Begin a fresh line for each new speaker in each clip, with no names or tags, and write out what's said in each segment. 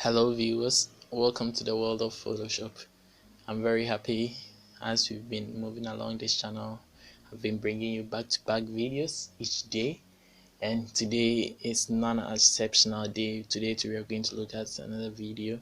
Hello viewers, welcome to the world of Photoshop. I'm very happy as we've been moving along this channel. I've been bringing you back-to-back videos each day, and today is none exceptional day. Today we are going to look at another video.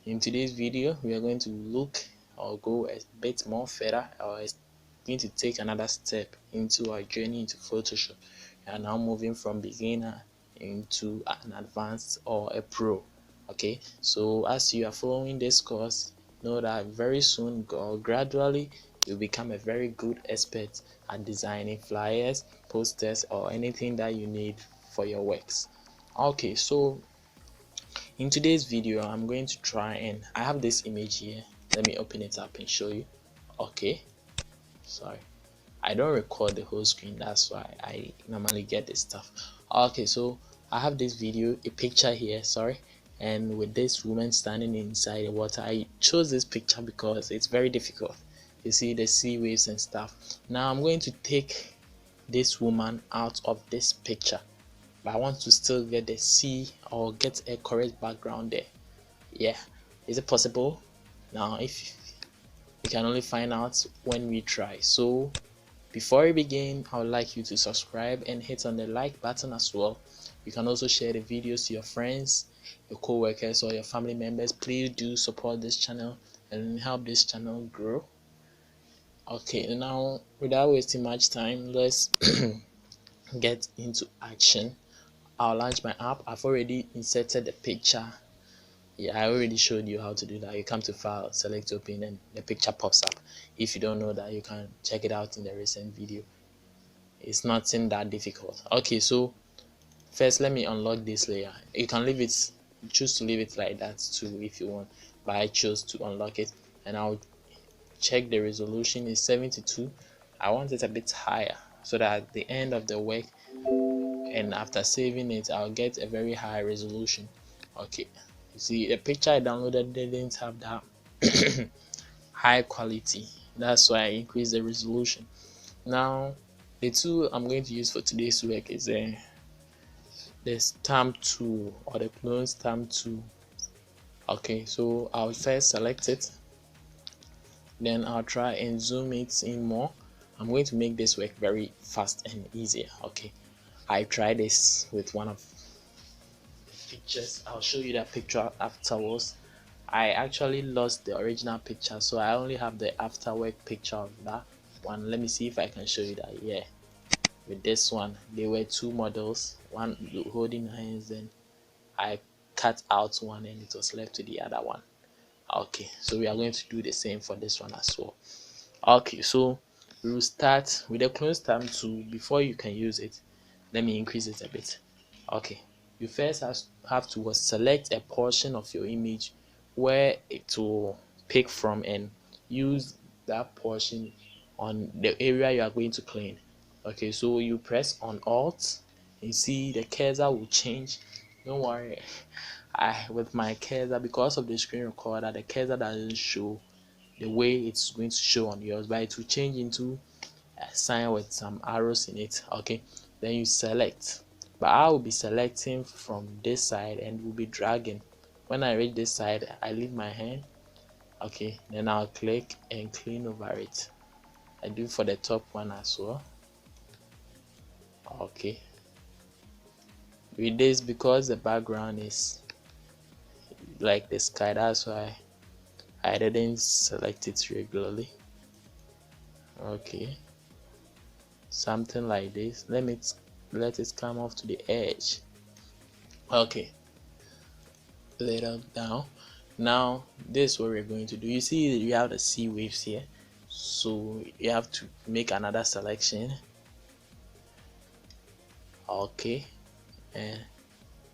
In today's video, we are going to look or go a bit more further, or going to take another step into our journey into Photoshop. We are now moving from beginner into an advanced or a pro. Okay, so as you are following this course, know that very soon or gradually you'll become a very good expert at designing flyers, posters, or anything that you need for your works. Okay, so in today's video I'm going to try, and I have this image here. Let me open it up and show you. Okay, sorry, I don't record the whole screen, that's why I normally get this stuff. Okay, so I have this video, a picture here, sorry, and with this woman standing inside the water. I chose this picture because it's very difficult. You see the sea waves and stuff. Now I'm going to take this woman out of this picture, but I want to still get the sea or get a correct background there. Yeah, is it possible? Now if we can only find out when we try. So before we begin, I would like you to subscribe and hit on the like button as well. You can also share the videos to your friends, your co-workers, or your family members. Please do support this channel and help this channel grow. Okay, now without wasting much time, let's get into action. I'll launch my app. I've already inserted the picture. Yeah, I already showed you how to do that. You come to file, select open, and the picture pops up. If you don't know that, you can check it out in the recent video. It's nothing that difficult. Okay, so first let me unlock this layer. You can leave it, choose to leave it like that too if you want, but I chose to unlock it. And I'll check the resolution is 72. I want it a bit higher so that at the end of the work and after saving it, I'll get a very high resolution. Okay, you see the picture I downloaded didn't have that high quality, that's why I increased the resolution. Now the tool I'm going to use for today's work is the stamp tool or the clone stamp tool. Okay, so I'll first select it, then I'll try and zoom it in more. I'm going to make this work very fast and easier. Okay, I tried this with one of the pictures. I'll show you that picture afterwards. I actually lost the original picture, so I only have the after work picture of that one. Let me see if I can show you that. Yeah, with this one there were two models, one holding hands, and I cut out one and it was left to the other one. Okay, so we are going to do the same for this one as well. Okay, so we will start with the clone stamp tool. Before you can use it, let me increase it a bit. Okay, you first have to select a portion of your image where it will pick from and use that portion on the area you are going to clean. Okay, so you press on Alt, you see the cursor will change. Don't worry, with my cursor, because of the screen recorder, the cursor doesn't show the way it's going to show on yours, but it will change into a sign with some arrows in it. Okay, then you select, but I will be selecting from this side and will be dragging. When I reach this side, I leave my hand. Okay, then I'll click and clean over it. I do for the top one as well. Okay, with this, because the background is like the sky, that's why I didn't select it regularly. Okay, something like this. Let it come off to the edge. Okay, later down. Now this is what we're going to do. You see you have the sea waves here, so you have to make another selection. Okay, and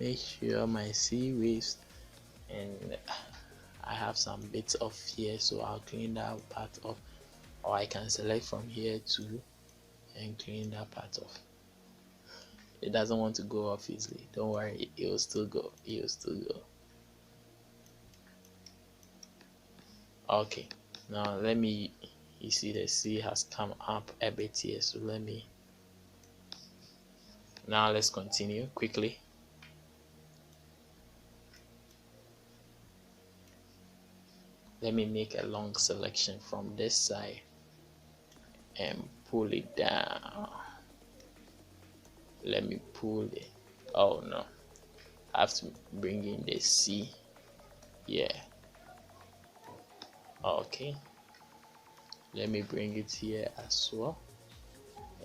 make sure my sea waves, and I have some bits off here, so I'll clean that part off, or I can select from here too and clean that part off. It doesn't want to go off easily, don't worry, it will still go, it will still go. Okay, now let me, you see the sea has come up a bit here, so let me, now let's continue quickly. Let me make a long selection from this side and pull it down. Let me pull it. Oh no, I have to bring in the C. Yeah. Okay, let me bring it here as well,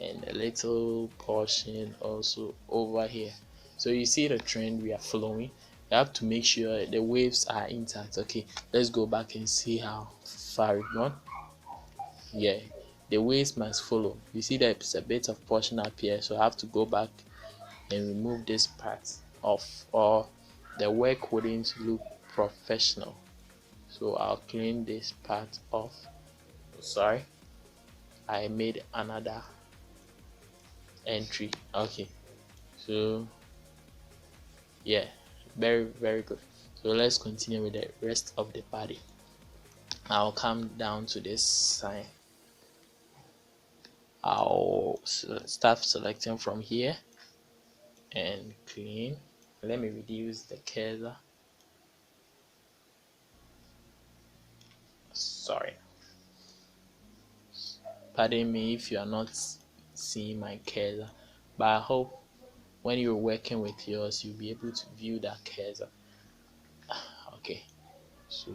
and a little portion also over here. So you see the trend we are following. You have to make sure the waves are intact. Okay, let's go back and see how far we've gone. Yeah, the waves must follow. You see there's a bit of portion up here, so I have to go back and remove this part off, or the work wouldn't look professional. So I'll clean this part off. Sorry, I made another entry. Okay, so yeah, very good. So let's continue with the rest of the body. I'll come down to this side. I'll start selecting from here and clean. Let me reduce the cursor. Sorry, pardon me if you are not seeing my cursor, but I hope when you're working with yours you'll be able to view that cursor. Okay, so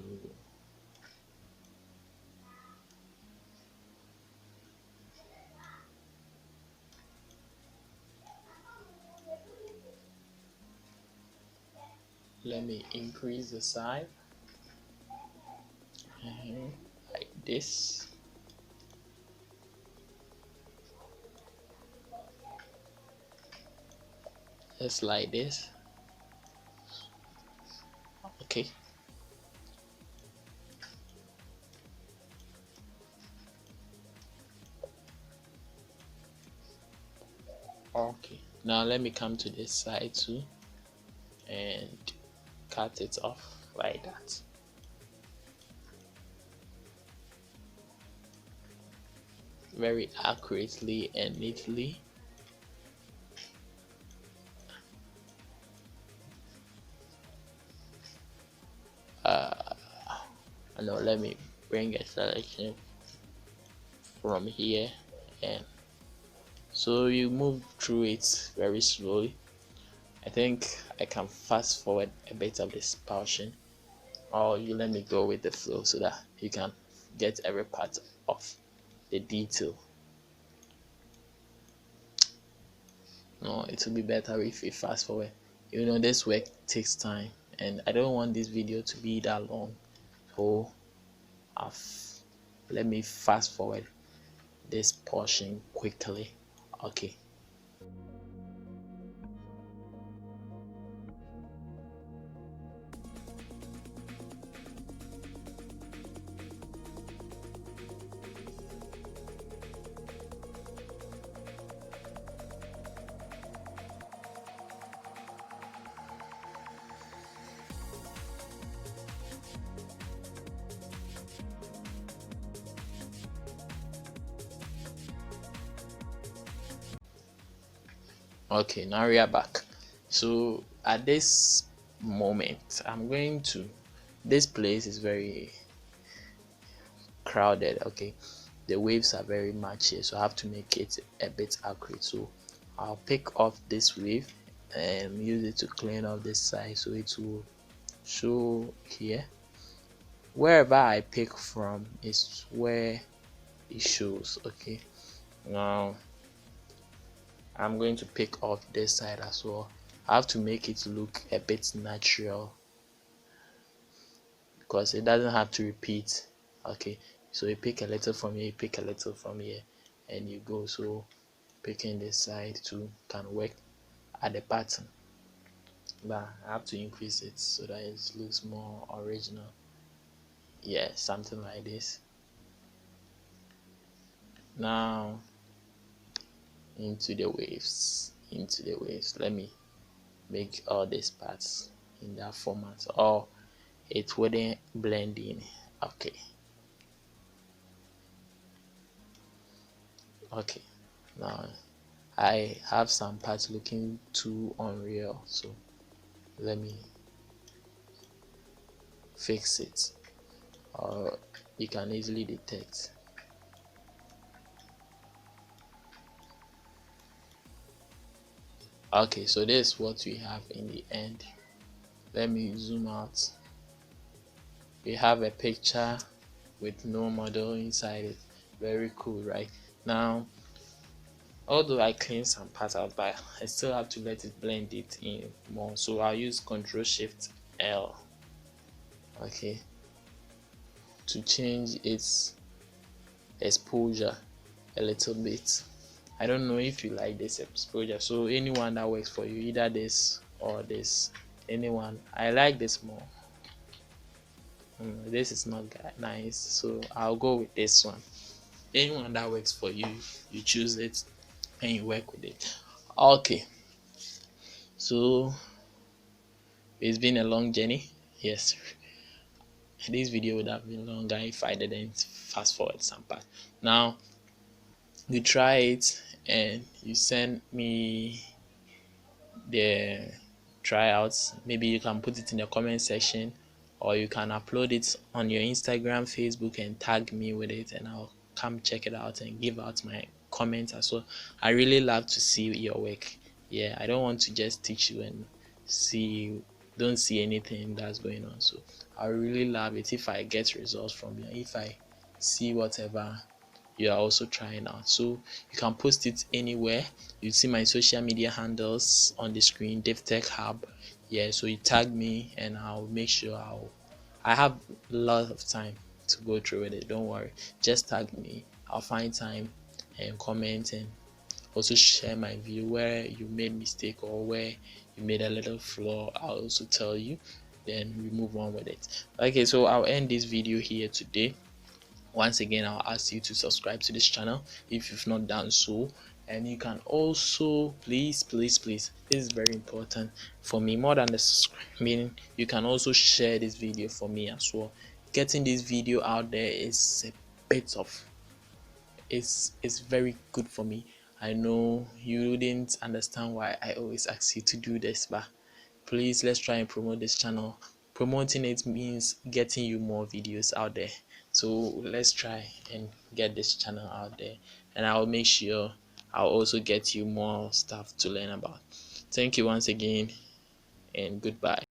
let me increase the size like this. Just like this. Okay, okay, now let me come to this side too and cut it off like that. Very accurately and neatly. No, let me bring a selection from here, and so you move through it very slowly. I think I can fast forward a bit of this portion, or you let me go with the flow so that you can get every part of the detail. No, it will be better if we fast forward. You know, this work takes time, and I don't want this video to be that long, so I've let me fast forward this portion quickly. Okay, okay, now we are back. So at this moment I'm going to, this place is very crowded. Okay, the waves are very much here, so I have to make it a bit accurate. So I'll pick off this wave and use it to clean up this side so it will show here. Wherever I pick from is where it shows. Okay, now I'm going to pick off this side as well. I have to make it look a bit natural because it doesn't have to repeat. Okay, so you pick a little from here, you pick a little from here, and you go. So picking this side too can work at the pattern, but I have to increase it so that it looks more original. Yeah, something like this. Now into the waves, let me make all these parts in that format, or it wouldn't blend in. Okay, okay, now I have some parts looking too unreal, so let me fix it. or you can easily detect. Okay, so this is what we have in the end. Let me zoom out. We have a picture with no model inside it. Very cool, right? Now, although I clean some parts out, but I still have to let it blend it in more, so I'll use Ctrl Shift L, okay, to change its exposure a little bit. I don't know if you like this exposure, so anyone that works for you, either this or this, anyone. I like this more. This is not nice, so I'll go with this one. Anyone that works for you, you choose it and you work with it. Okay, so it's been a long journey. Yes, this video would have been longer if I didn't fast forward some part. Now you try it and you send me the tryouts. Maybe you can put it in the comment section, or you can upload it on your Instagram, Facebook, and tag me with it, and I'll come check it out and give out my comments as well. I really love to see your work. Yeah, I don't want to just teach you and don't see anything that's going on. So I really love it if I get results from you, if I see whatever you are also trying out. So you can post it anywhere. You see my social media handles on the screen, DevTech Hub. Yeah, so you tag me and I'll make sure I have a lot of time to go through with it. Don't worry, just tag me. I'll find time and comment and also share my view where you made mistake or where you made a little flaw. I'll also tell you, then we move on with it. Okay, so I'll end this video here today. Once again, I'll ask you to subscribe to this channel if you've not done so, and you can also please this is very important for me, more than the subscribing. You can also share this video for me as well. Getting this video out there is a bit of it's very good for me. I know you didn't understand why I always ask you to do this, but please, let's try and promote this channel. Promoting it means getting you more videos out there, so let's try and get this channel out there, and I'll make sure I'll also get you more stuff to learn about. Thank you once again, and goodbye.